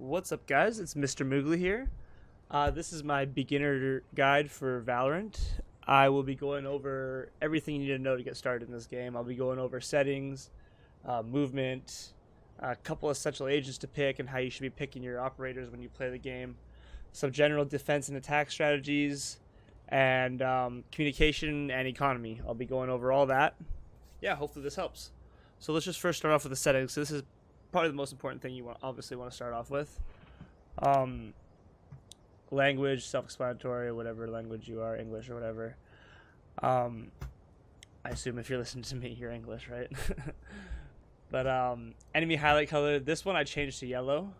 What's up, guys? It's Mr. Moogly here. This is my beginner guide for Valorant. I will be going over everything you need to know to get started in this game. I'll be going over settings, movement, a couple essential agents to pick, and how you should be picking your operators when you play the game, some general defense and attack strategies, and communication and economy. I'll be going over all that. Yeah, hopefully this helps. So let's just first start off with the settings. So this is probably the most important thing you obviously want to start off with. Language, self-explanatory, whatever language you are, English or whatever. I assume if you're listening to me, you're English, right? But enemy highlight color. This one I changed to yellow.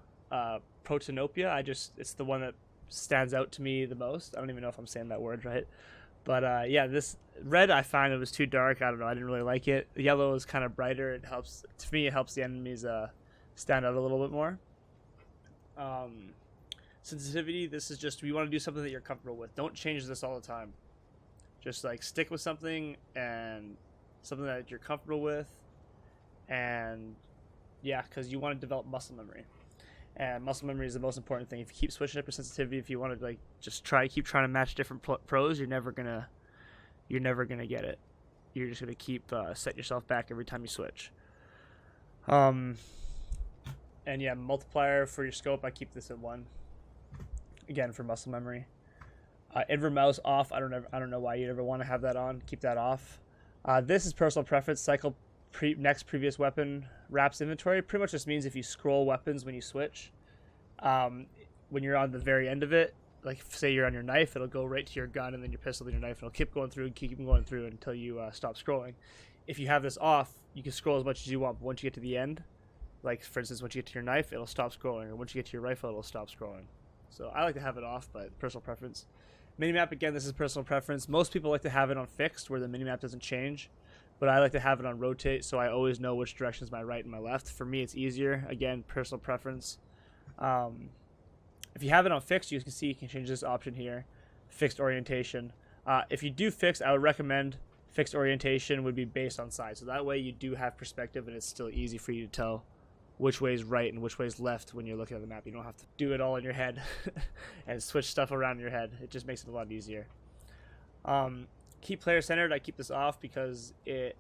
Protanopia. It's the one that stands out to me the most. I don't even know if I'm saying that word right. But yeah, this red I find it was too dark. I don't know. I didn't really like it. The yellow is kind of brighter. It helps. To me, it helps the enemies stand out a little bit more. Sensitivity. This is just you want to do something that you're comfortable with. Don't change this all the time. Just like stick with something and something that you're comfortable with. And yeah, because you want to develop muscle memory. And muscle memory is the most important thing. If you keep switching up your sensitivity, if you want to like just keep trying to match different pros, you're never gonna get it. You're just gonna keep set yourself back every time you switch. And yeah, multiplier for your scope, I keep this at 1. Again, for muscle memory. Invert mouse off. I don't know why you'd ever want to have that on. Keep that off. This is personal preference. Cycle next previous weapon wraps inventory. Pretty much just means if you scroll weapons when you switch, when you're on the very end of it, like say you're on your knife, it'll go right to your gun and then your pistol and your knife, and it'll keep going through and keep going through until you stop scrolling. If you have this off, you can scroll as much as you want, but once you get to the end, like for instance, once you get to your knife, it'll stop scrolling, or once you get to your rifle, it'll stop scrolling. So I like to have it off, but personal preference. Minimap, again, this is personal preference. Most people like to have it on fixed, where the minimap doesn't change, but I like to have it on rotate, so I always know which direction is my right and my left. For me, it's easier. Again, personal preference. If you have it on fixed, you can see you can change this option here, fixed orientation. If you do fixed, I would recommend fixed orientation would be based on side, so that way you do have perspective and it's still easy for you to tell which way is right and which way is left when you're looking at the map. You don't have to do it all in your head and switch stuff around in your head. It just makes it a lot easier. Keep player centered. I keep this off because it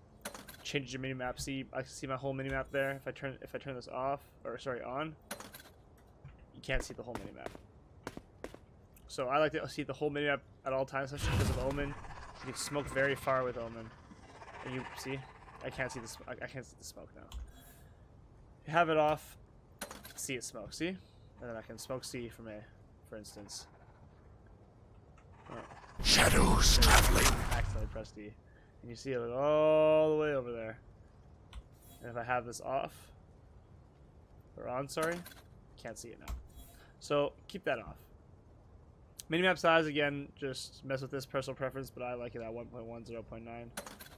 changes your minimap. See, I can see my whole minimap there. If I turn this off, or sorry, on, you can't see the whole minimap. So I like to see the whole minimap at all times, especially because of Omen. You can smoke very far with Omen. And you see, I can't see the I can't see the smoke now. If you have it off, see it smoke. See, and then I can smoke C from A, for instance. Oh. Shadows traveling. Accidentally pressed D, and you see it all the way over there. And if I have this off or on, sorry, can't see it now. So keep that off. Minimap size, again, just mess with this personal preference, but I like it at 1.1, 0.9.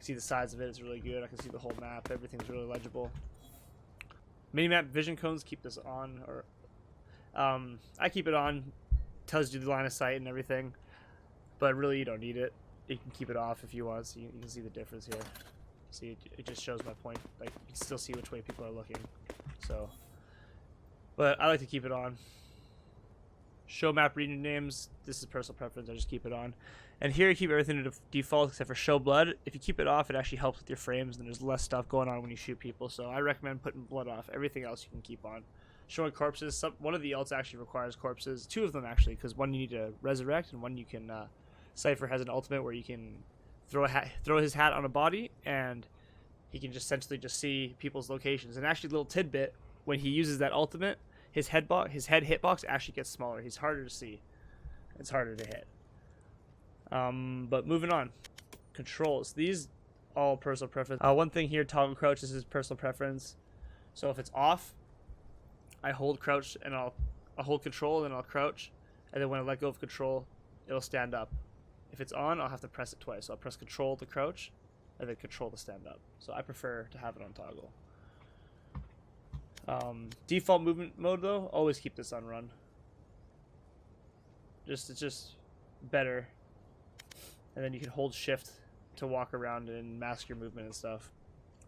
See the size of it, it's really good. I can see the whole map, everything's really legible. Minimap vision cones, keep this on, or I keep it on, tells you the line of sight and everything, but really you don't need it. You can keep it off if you want, so you can see the difference here. See, it just shows my point, like you can still see which way people are looking. So, but I like to keep it on. Show map reading names, this is personal preference, I just keep it on. And here you keep everything to default except for show blood. If you keep it off, it actually helps with your frames and there's less stuff going on when you shoot people. So I recommend putting blood off. Everything else you can keep on. Showing corpses, one of the ults actually requires corpses. 2 of them actually, because one you need to resurrect and one you can, Cypher has an ultimate where you can throw his hat on a body and he can just essentially just see people's locations. And actually, little tidbit, when he uses that ultimate, his head hitbox actually gets smaller. He's harder to see. It's harder to hit. But moving on. Controls. These all personal preference. One thing here, toggle crouch. This is personal preference. So if it's off, I hold crouch and I'll hold control and then I'll crouch. And then when I let go of control, it'll stand up. If it's on, I'll have to press it twice. So I'll press control to crouch and then control to stand up. So I prefer to have it on toggle. Default movement mode though, always keep this on run. It's just better. And then you can hold shift to walk around and mask your movement and stuff.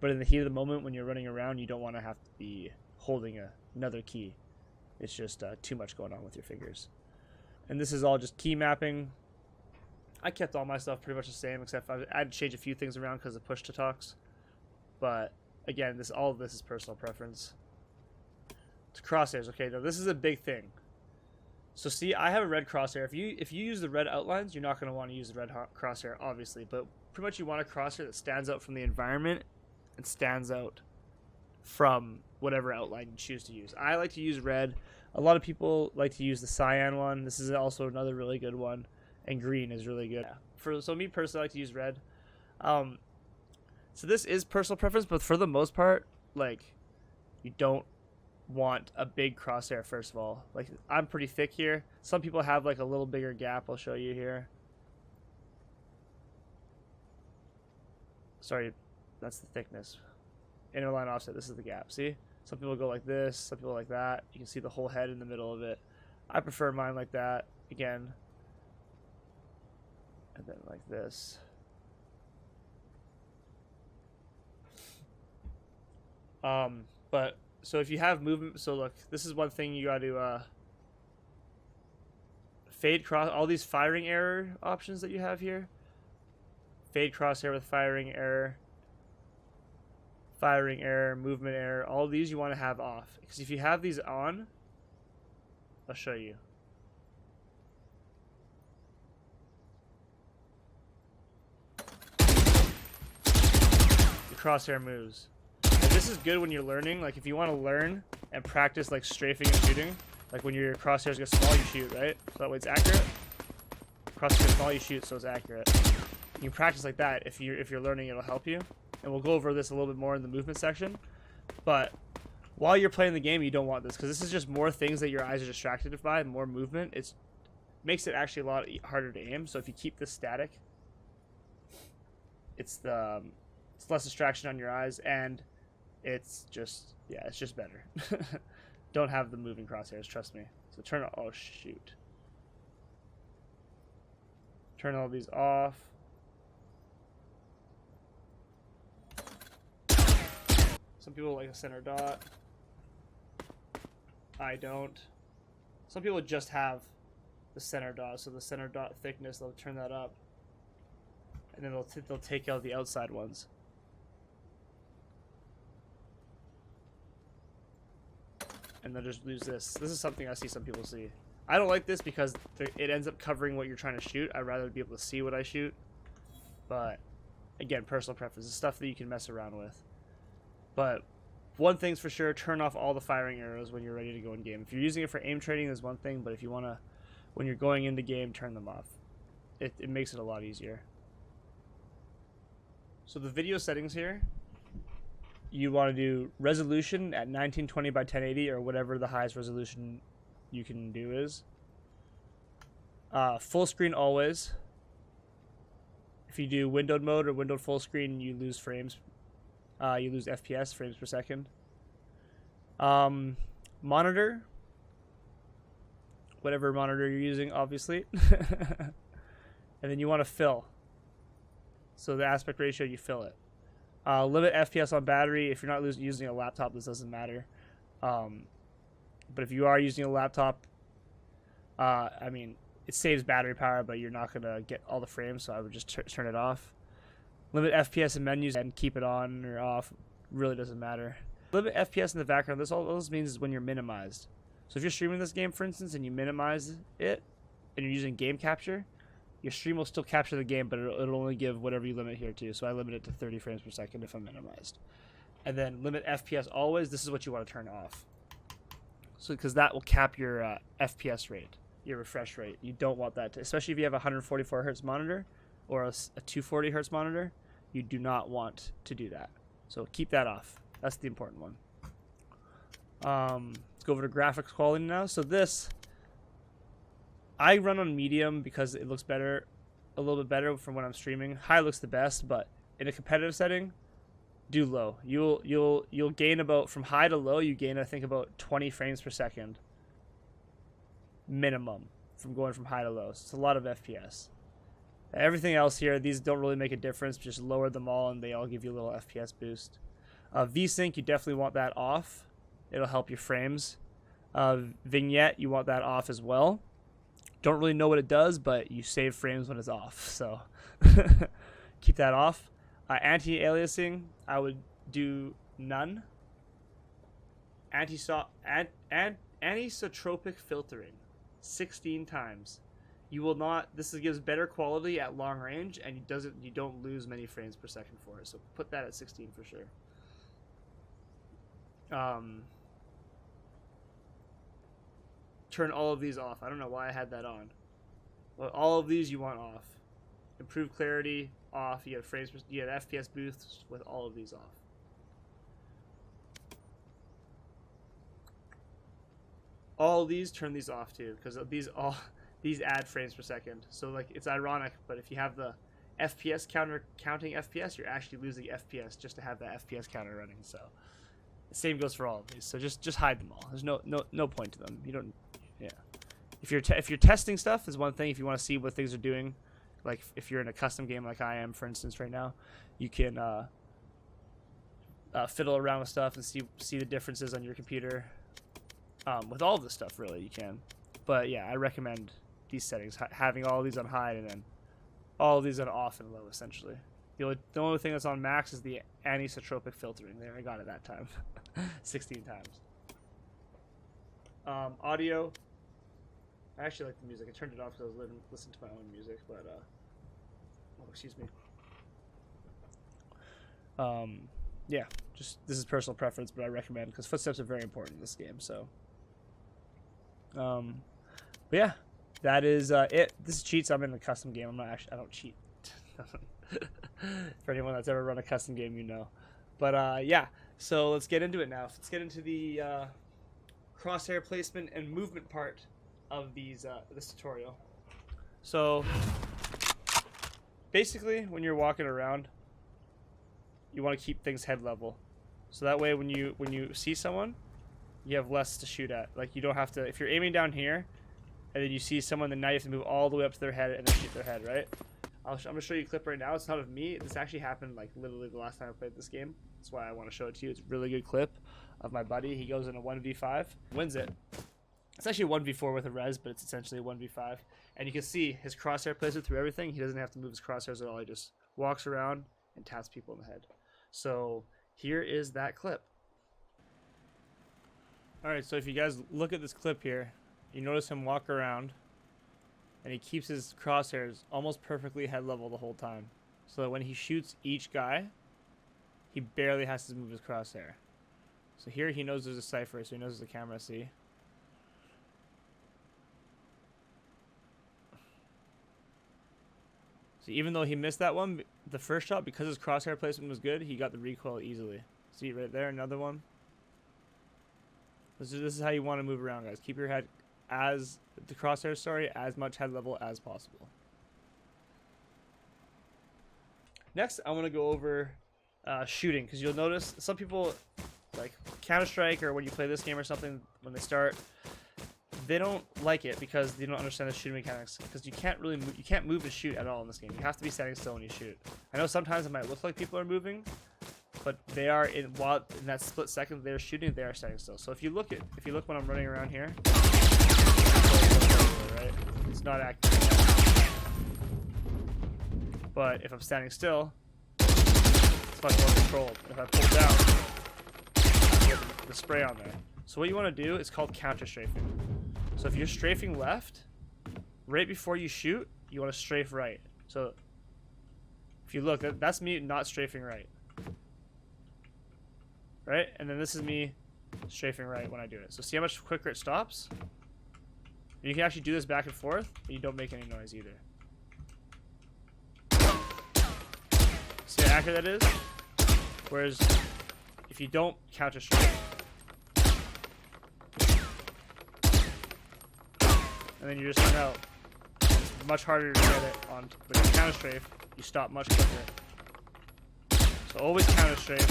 But in the heat of the moment when you're running around, you don't want to have to be holding another key. It's just too much going on with your fingers. And this is all just key mapping. I kept all my stuff pretty much the same, except I had to change a few things around because of push to talks. But again, all of this is personal preference. To crosshairs, okay, now this is a big thing. So see, I have a red crosshair. If you use the red outlines, you're not going to want to use the red crosshair, obviously. But pretty much you want a crosshair that stands out from the environment and stands out from whatever outline you choose to use. I like to use red. A lot of people like to use the cyan one. This is also another really good one. And green is really good. So me personally, I like to use red. So this is personal preference, but for the most part, like, you don't want a big crosshair, first of all. Like, I'm pretty thick here. Some people have like a little bigger gap. I'll show you here. Sorry, that's the thickness. Inner line offset, this is the gap. See? Some people go like this, some people like that. You can see the whole head in the middle of it. I prefer mine like that. Again. And then like this. But so if you have movement, so look, this is one thing you got to fade cross, all these firing error options that you have here. Fade crosshair with firing error, movement error, all these you want to have off. Because if you have these on, I'll show you. The crosshair moves. And this is good when you're learning. Like, if you want to learn and practice like strafing and shooting, like when your crosshairs get small, you shoot, right? So that way it's accurate. Crosshairs small, you shoot, so it's accurate. You can practice like that. If you're learning, it'll help you. And we'll go over this a little bit more in the movement section. But while you're playing the game, you don't want this, because this is just more things that your eyes are distracted by, more movement. It makes it actually a lot harder to aim. So if you keep this static, it's less distraction on your eyes, and it's just better. Don't have the moving crosshairs, trust me. So turn it. Oh shoot! Turn all these off. Some people like a center dot. I don't. Some people just have the center dot, so the center dot thickness, they'll turn that up, and then they'll take out the outside ones. And they'll just lose this. This is something I see some people see. I don't like this because it ends up covering what you're trying to shoot. I'd rather be able to see what I shoot. But again, personal preference. It's stuff that you can mess around with. But one thing's for sure, turn off all the firing arrows when you're ready to go in game. If you're using it for aim training, there's one thing, but if you want to, when you're going into game, turn them off. It makes it a lot easier. So the video settings here, you want to do resolution at 1920 by 1080 or whatever the highest resolution you can do is. Full screen always. If you do windowed mode or windowed full screen, you lose frames. You lose FPS, frames per second. Monitor. Whatever monitor you're using, obviously. And then you want to fill. So the aspect ratio, you fill it. Limit FPS on battery. If you're not using a laptop, this doesn't matter. But if you are using a laptop, I mean, it saves battery power, but you're not going to get all the frames, so I would just turn it off. Limit FPS in menus and keep it on or off. Really doesn't matter. Limit FPS in the background. All this means is when you're minimized. So if you're streaming this game, for instance, and you minimize it, and you're using game capture, your stream will still capture the game, but it'll only give whatever you limit here to. So I limit it to 30 frames per second if I'm minimized. And then limit FPS always. This is what you want to turn off. So because that will cap your FPS rate, your refresh rate. You don't want that to, especially if you have a 144 hertz monitor or a 240 hertz monitor. You do not want to do that. So keep that off. That's the important one. Let's go over to graphics quality now. So this, I run on medium because it looks better, a little bit better from when I'm streaming. High looks the best, but in a competitive setting, do low. You'll gain about, from high to low, you gain I think about 20 frames per second minimum from going from high to low. So it's a lot of FPS. Everything else here, these don't really make a difference. Just lower them all and they all give you a little FPS boost. VSync, you definitely want that off. It'll help your frames. Vignette, you want that off as well. Don't really know what it does, but you save frames when it's off, so keep that off. Anti-aliasing, I would do none. Anisotropic filtering, 16 times. You will not. This gives better quality at long range, and you don't lose many frames per second for it. So put that at 16 for sure. Turn all of these off. I don't know why I had that on. Well, all of these you want off. Improve clarity off. You have frames. You have FPS boosts with all of these off. All of these, turn these off too, because these add frames per second. So like it's ironic, but if you have the FPS counter counting FPS, you're actually losing FPS just to have that FPS counter running. So the same goes for all of these. So just hide them all. There's no point to them. You don't. Yeah. If you're testing stuff is one thing. If you want to see what things are doing, like if you're in a custom game like I am, for instance, right now, you can fiddle around with stuff and see the differences on your computer. With all of this stuff, really, you can. But yeah, I recommend these settings, having all of these on high and then all of these on off and low, essentially. The only thing that's on max is the anisotropic filtering. There, I got it that time. 16 times. Audio. I actually like the music. I turned it off because I was listening to my own music, but oh, excuse me. Yeah, just this is personal preference, but I recommend because footsteps are very important in this game. So, but yeah, that is it. This is cheats. I'm in a custom game. I don't cheat. For anyone that's ever run a custom game, you know. But yeah, so let's get into it now. Let's get into the crosshair placement and movement part of this tutorial. So basically, when you're walking around, you want to keep things head level, so that way when you see someone, you have less to shoot at. Like you don't have to, if you're aiming down here and then you see someone, then now you have to move all the way up to their head and then shoot their head, right? I'm gonna show you a clip right now. It's not of me. This actually happened like literally the last time I played this game. That's why I want to show it to you. It's a really good clip of my buddy. He goes in a 1v5, wins it. It's actually a 1v4 with a res, but it's essentially a 1v5. And you can see his crosshair placement through everything. He doesn't have to move his crosshairs at all. He just walks around and taps people in the head. So here is that clip. Alright, so if you guys look at this clip here, you notice him walk around and he keeps his crosshairs almost perfectly head level the whole time. So that when he shoots each guy, he barely has to move his crosshair. So here he knows there's a cipher, so he knows there's a camera, see? So even though he missed that one, the first shot, because his crosshair placement was good, he got the recoil easily. See right there, another one. This is how you want to move around, guys. Keep your head as much head level as possible. Next, I want to go over shooting, because you'll notice some people, like Counter-Strike or when you play this game or something, when they start, they don't like it because they don't understand the shooting mechanics. Because you can't really you can't move and shoot at all in this game. You have to be standing still when you shoot. I know sometimes it might look like people are moving, but they are in that split second they're shooting, they are standing still. So if you look when I'm running around here, right? It's not active. But if I'm standing still, it's much more controlled. If I pull down, you get the spray on there. So what you want to do is called counter strafing. So if you're strafing left, right before you shoot, you want to strafe right. So if you look, that's me not strafing right. Right? And then this is me strafing right when I do it. So see how much quicker it stops? And you can actually do this back and forth, and you don't make any noise either. See how accurate that is? Whereas if you don't counter strafe, and then you just run out, it's much harder to get it on. But if you counter strafe, you stop much quicker. So always counter strafe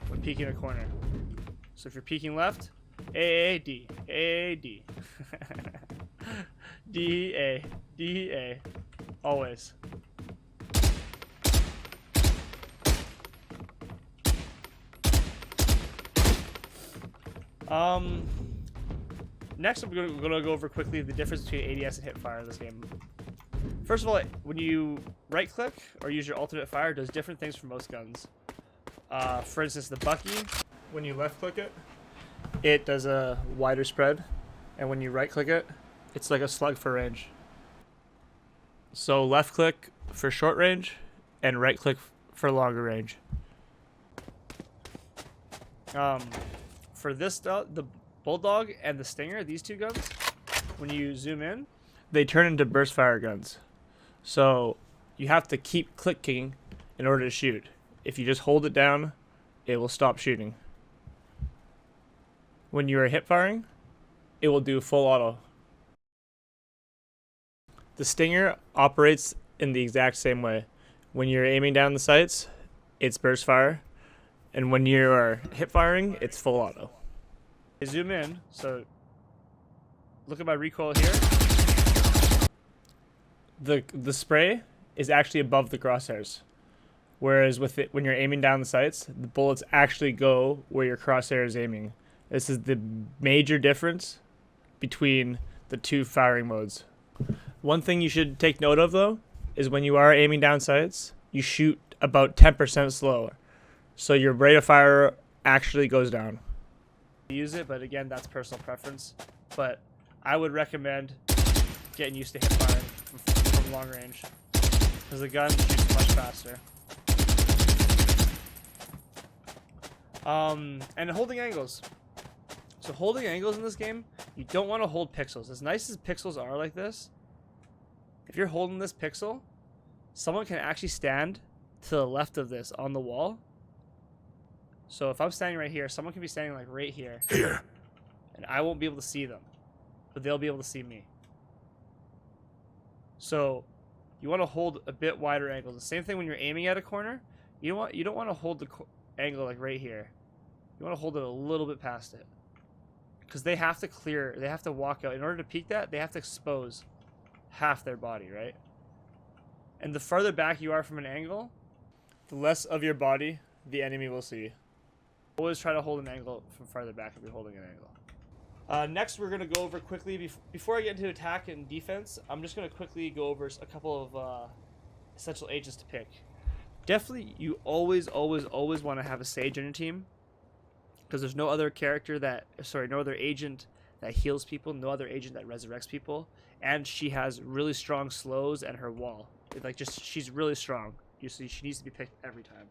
when peeking a corner. So if you're peeking left, A, D, A, D. D, A, D, A. Always. Next, we're gonna go over quickly the difference between ADS and hipfire in this game. First of all, when you right-click or use your alternate fire, it does different things for most guns. For instance, the Bucky, when you left-click it, it does a wider spread, and when you right-click it, it's like a slug for range. So left-click for short range, and right-click for longer range. For this, the Bulldog and the Stinger, these two guns, when you zoom in, they turn into burst fire guns. So you have to keep clicking in order to shoot. If you just hold it down, it will stop shooting. When you are hip firing, it will do full auto. The Stinger operates in the exact same way. When you're aiming down the sights, it's burst fire. And when you are hip firing, it's full auto. I zoom in, so look at my recoil here. The spray is actually above the crosshairs. Whereas with it, when you're aiming down the sights, the bullets actually go where your crosshair is aiming. This is the major difference between the two firing modes. One thing you should take note of, though, is when you are aiming down sights, you shoot about 10% slower. So your rate of fire actually goes down. Use it, but again, that's personal preference. But I would recommend getting used to hip firing from long range, because the gun shoots much faster. And holding angles. So holding angles in this game, you don't want to hold pixels. As nice as pixels are like this, if you're holding this pixel, someone can actually stand to the left of this on the wall. So if I'm standing right here, someone can be standing like right here. Here. And I won't be able to see them, but they'll be able to see me. So you want to hold a bit wider angles. The same thing when you're aiming at a corner. You don't want to hold the angle like right here. You want to hold it a little bit past it, because they have to clear. They have to walk out in order to peek that. They have to expose half their body, right? And the farther back you are from an angle, the less of your body the enemy will see. Always try to hold an angle from farther back if you're holding an angle. Next, we're going to go over quickly, before I get into attack and defense, I'm just going to quickly go over a couple of essential agents to pick. Definitely, you always want to have a Sage on your team, because there's no other no other agent that heals people, no other agent that resurrects people, and she has really strong slows and her wall. She's really strong. You see, she needs to be picked every time.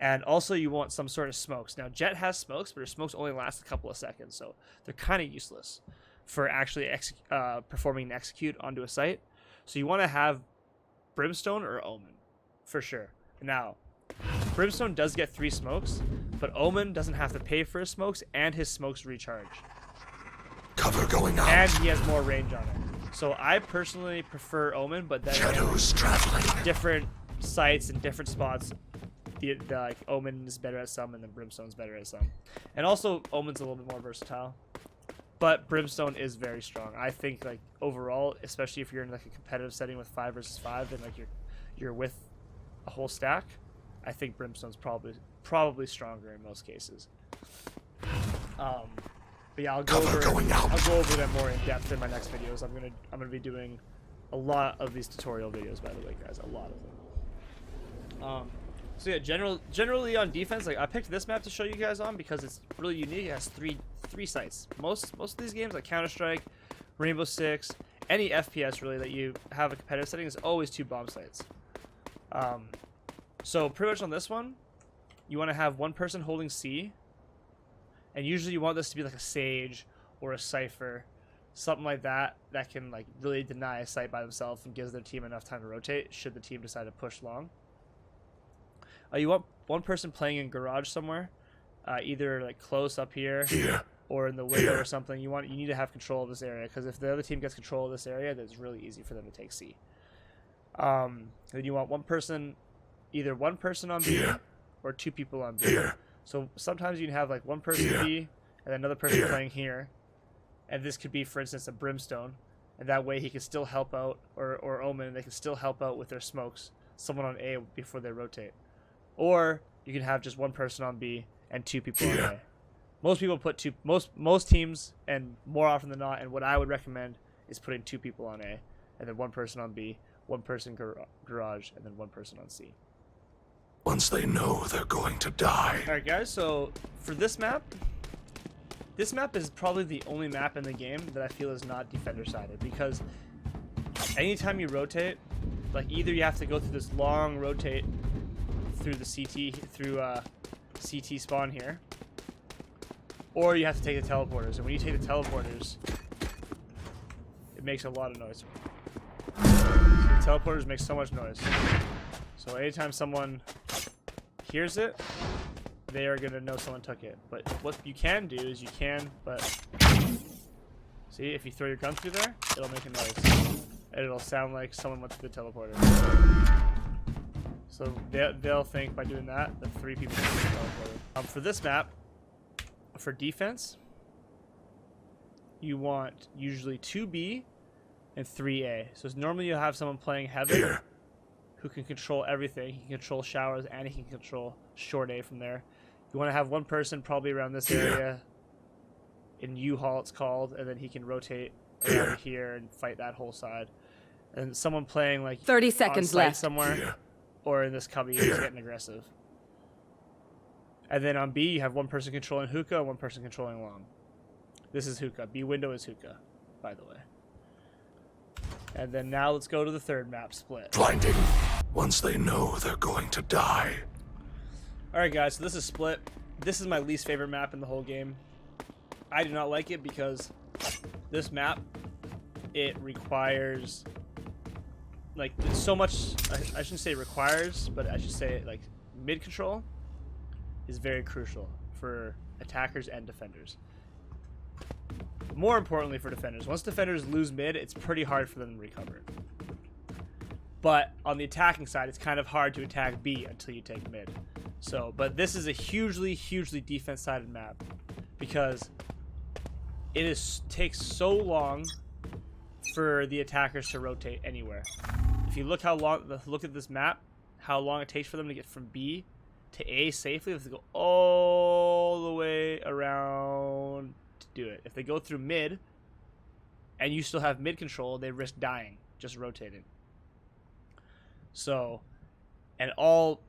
And also, you want some sort of smokes. Now, Jet has smokes, but her smokes only last a couple of seconds, so they're kind of useless for actually performing an execute onto a site. So you want to have Brimstone or Omen, for sure. Now, Brimstone does get 3 smokes, but Omen doesn't have to pay for his smokes, and his smokes recharge. Cover going out. And he has more range on it. So I personally prefer Omen, but then Shadows traveling. Different sites and different spots. Like Omen is better at some, and then Brimstone's better at some. And also, Omen's a little bit more versatile, but Brimstone is very strong. I think, like, overall, especially if you're in like a competitive setting with 5 versus 5, and like you're with a whole stack, I think Brimstone's probably stronger in most cases. But yeah, I'll go over them more in depth in my next videos. I'm gonna be doing a lot of these tutorial videos, by the way, guys, a lot of them. So yeah, generally on defense, like I picked this map to show you guys on because it's really unique. It has three sites. Most of these games, like Counter-Strike, Rainbow Six, any FPS really that you have a competitive setting, is always 2 bomb sites. So pretty much on this one, you want to have one person holding C, and usually you want this to be like a Sage or a Cypher, something like that can like really deny a site by themselves and gives their team enough time to rotate should the team decide to push long. You want one person playing in garage somewhere, either like close up here or in the window or something. You need to have control of this area, because if the other team gets control of this area, then it's really easy for them to take C. Then you want either one person on B or 2 people on B. So sometimes you can have like one person B and another person playing here, and this could be, for instance, a Brimstone, and that way he can still help out, or Omen, and they can still help out with their smokes, someone on A before they rotate. Or you can have just one person on B and 2 people on A. Most people put two. Most teams, and more often than not, and what I would recommend is putting 2 people on A, and then 1 person on B, 1 person garage, and then 1 person on C. Once they know they're going to die. All right, guys. So for this map is probably the only map in the game that I feel is not defender-sided, because anytime you rotate, like either you have to go through this long rotate through the CT spawn here, or you have to take the teleporters. And when you take the teleporters, it makes a lot of noise. So the teleporters make so much noise. So anytime someone hears it, they are gonna know someone took it. But what you can do is see, if you throw your gun through there, it'll make a noise. And it'll sound like someone went through the teleporter. So they'll think by doing that 3 people went through the teleporter. For this map, for defense, you want usually 2B and 3A. So normally you'll have someone playing heaven who can control everything. He can control showers and he can control short A from there. You want to have 1 person probably around this area. In U-Haul it's called, and then he can rotate around here and fight that whole side. And someone playing like 30 seconds left somewhere, or in this cubby is getting aggressive. And then on B you have 1 person controlling hookah and 1 person controlling long. This is hookah. B window is hookah, by the way. And then now let's go to the 3rd map split. Blinding. Once they know they're going to die. Alright guys, so this is split. This is my least favorite map in the whole game. I do not like it because this map, it requires, like, so much, I shouldn't say requires, but I should say, like, mid control is very crucial for attackers and defenders. More importantly for defenders. Once defenders lose mid, it's pretty hard for them to recover. But on the attacking side, it's kind of hard to attack B until you take mid. So, but this is a hugely defense-sided map because it takes so long for the attackers to rotate anywhere. If you look at this map, how long it takes for them to get from B to A safely, they have to go all the way around to do it. If they go through mid and you still have mid control, they risk dying just rotating. So, and all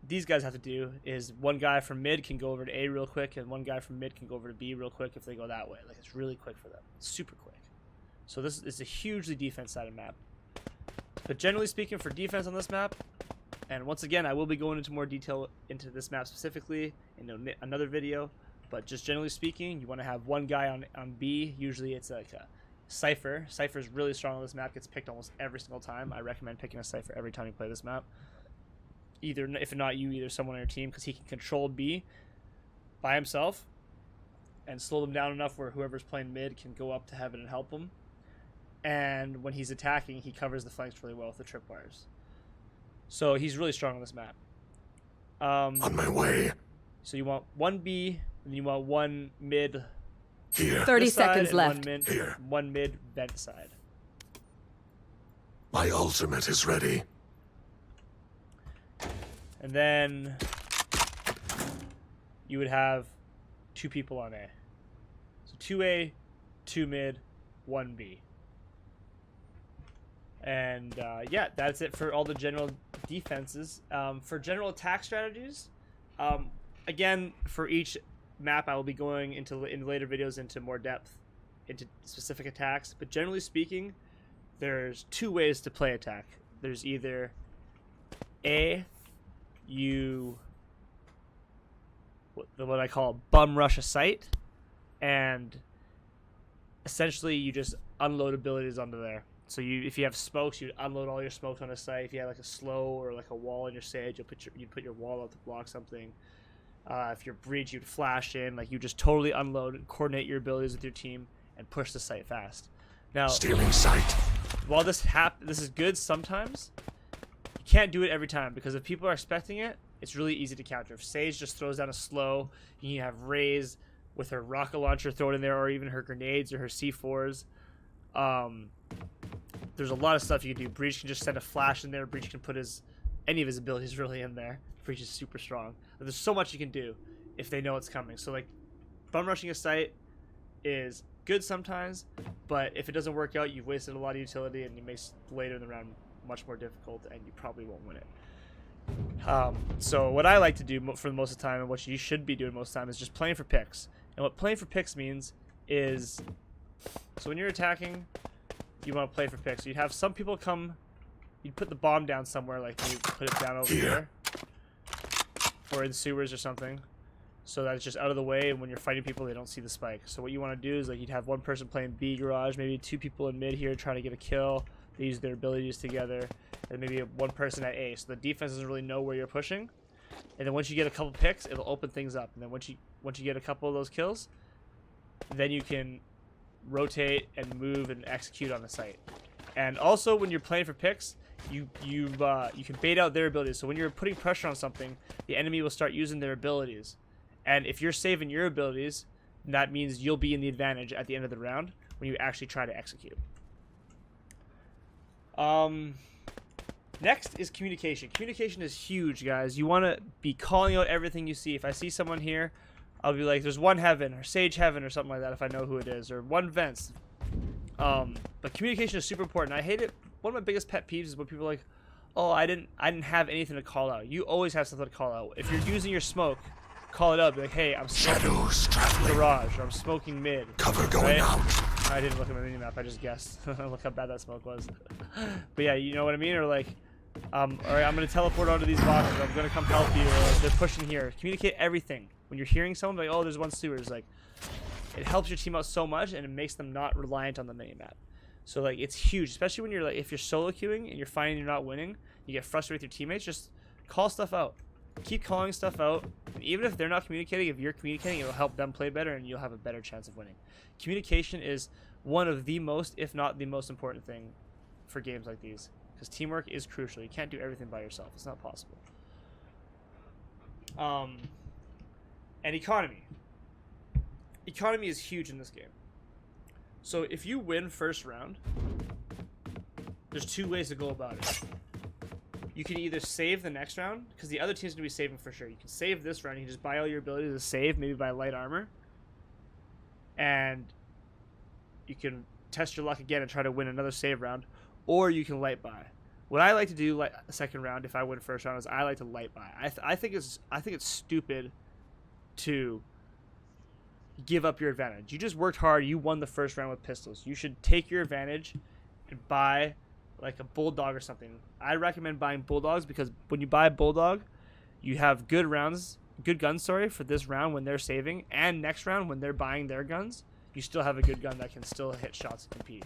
these guys have to do is 1 guy from mid can go over to A real quick, and 1 guy from mid can go over to B real quick if they go that way. Like, it's really quick for them. It's super quick. So this is a hugely defense-sided map. But generally speaking, for defense on this map, and once again, I will be going into more detail into this map specifically in another video, but just generally speaking, you want to have 1 guy on B. Usually it's like a Cypher. Cypher is really strong on this map, gets picked almost every single time. I recommend picking a Cypher every time you play this map. Either, if not you, either someone on your team, because he can control B by himself and slow them down enough where whoever's playing mid can go up to heaven and help him. And when he's attacking, he covers the flanks really well with the tripwires. So he's really strong on this map. On my way. So you want 1 B, and you want 1 mid. Here. 30 seconds left. One mid vent side. My ultimate is ready. And then you would have 2 people on A. So 2A, 2 mid, 1 B. And yeah, that's it for all the general defenses. For general attack strategies, again, for each map I will be going in later videos into more depth into specific attacks. But generally speaking, there's 2 ways to play attack. There's either A, what I call bum rush a site, and essentially you just unload abilities onto there. So if you have smokes, you unload all your smokes on a site. If you have like a slow or like a wall in your sage, you'd put your wall up to block something. If you're breach, you'd flash in. Like, you just totally unload and coordinate your abilities with your team and push the site fast. Now, stealing sight. While this is good sometimes, you can't do it every time, because if people are expecting it, it's really easy to counter. If Sage just throws down a slow, you can have Raze with her rocket launcher thrown in there, or even her grenades or her C4s. There's a lot of stuff you can do. Breach can just send a flash in there. Breach can put any of his abilities really in there. Breach is super strong. But there's so much you can do if they know it's coming. So, like, bum rushing a site is good sometimes, but if it doesn't work out, you've wasted a lot of utility and it makes later in the round much more difficult, and you probably won't win it. So what I like to do for most of the time, and what you should be doing most of the time, is just playing for picks. And what playing for picks means is, so when you're attacking, you want to play for picks. So you'd have some people come, you'd put the bomb down somewhere, like you put it down over here, or in sewers or something, so that it's just out of the way, and when you're fighting people, they don't see the spike. So what you want to do is, like, you'd have one person playing B garage, maybe 2 people in mid here trying to get a kill. They use their abilities together, and maybe one person at A. So the defense doesn't really know where you're pushing. And then once you get a couple picks, it'll open things up. And then once you get a couple of those kills, then you can rotate and move and execute on the site. And also, when you're playing for picks, you can bait out their abilities. So when you're putting pressure on something, the enemy will start using their abilities. And if you're saving your abilities, that means you'll be in the advantage at the end of the round when you actually try to execute. Next is communication. Communication is huge, guys. You want to be calling out everything you see. If I see someone here, I'll be like, there's one heaven or sage heaven or something like that if I know who it is, or one vents. But communication is super important. I hate it. One of my biggest pet peeves is when people are like, oh, I didn't have anything to call out. You always have something to call out. If you're using your smoke, call it up. Be like, hey, I'm smoking garage, or I'm smoking mid. Cover going out. I didn't look at my mini map. I just guessed. Look how bad that smoke was. But yeah, you know what I mean? Or like, all right, I'm gonna teleport onto these boxes. I'm gonna come help you. Or they're pushing here. Communicate everything. When you're hearing someone, like, oh, there's one sewers. Like, it helps your team out so much, and it makes them not reliant on the mini map. So like, it's huge, especially when you're like, if you're solo queuing and you're finding you're not winning, you get frustrated with your teammates. Just call stuff out. Keep calling stuff out, and even if they're not communicating, if you're communicating, it'll help them play better, and you'll have a better chance of winning. Communication is one of the most, if not the most important thing for games like these, because teamwork is crucial. You can't do everything by yourself. It's not possible. And economy. Economy is huge in this game. So if you win first round, there's 2 ways to go about it. You can either save the next round, because the other team's going to be saving for sure. You can save this round. You can just buy all your abilities to save, maybe buy light armor. And you can test your luck again and try to win another save round. Or you can light buy. What I like to do second round, if I win first round, is I like to light buy. I think it's stupid to give up your advantage. You just worked hard. You won the first round with pistols. You should take your advantage and buy like a bulldog or something. I recommend buying bulldogs, because when you buy a bulldog, you have good guns, for this round when they're saving, and next round when they're buying their guns, you still have a good gun that can still hit shots and compete,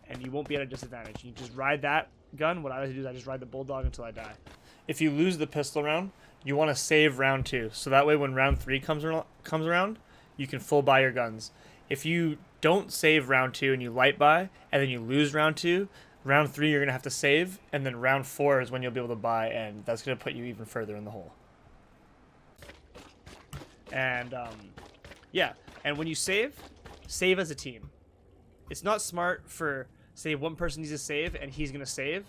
and you won't be at a disadvantage. You just ride that gun. What I like to do is I just ride the bulldog until I die. If you lose the pistol round, you want to save round 2, so that way when round 3 comes around, you can full buy your guns. If you don't save round 2 and you light buy, and then you lose round 2, round 3 you're going to have to save, and then round 4 is when you'll be able to buy, and that's going to put you even further in the hole. And yeah, and when you save as a team. It's not smart for, say, one person needs to save and he's going to save,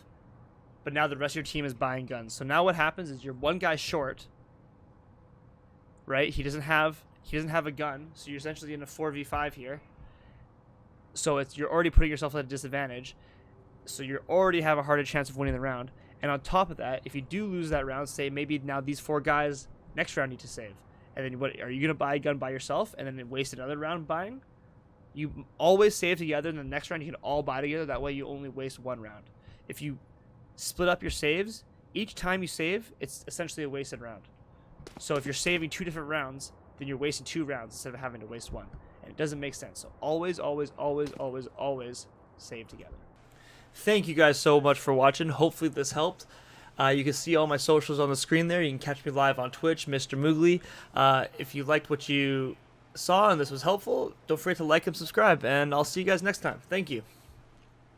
but now the rest of your team is buying guns. So now what happens is you're one guy short, right? He doesn't have a gun, so you're essentially in a 4v5 here. So you're already putting yourself at a disadvantage. So you already have a harder chance of winning the round. And on top of that, if you do lose that round, say maybe now these 4 guys next round need to save. And then what, are you going to buy a gun by yourself and then waste another round buying? You always save together, and the next round you can all buy together. That way you only waste 1 round. If you split up your saves, each time you save, it's essentially a wasted round. So if you're saving 2 different rounds, then you're wasting 2 rounds instead of having to waste 1. And it doesn't make sense. So always, always, always, always, always save together. Thank you guys so much for watching. Hopefully this helped. You can see all my socials on the screen there. You can catch me live on Twitch, Mr. Moogly. If you liked what you saw and this was helpful, don't forget to like and subscribe, and I'll see you guys next time. Thank you.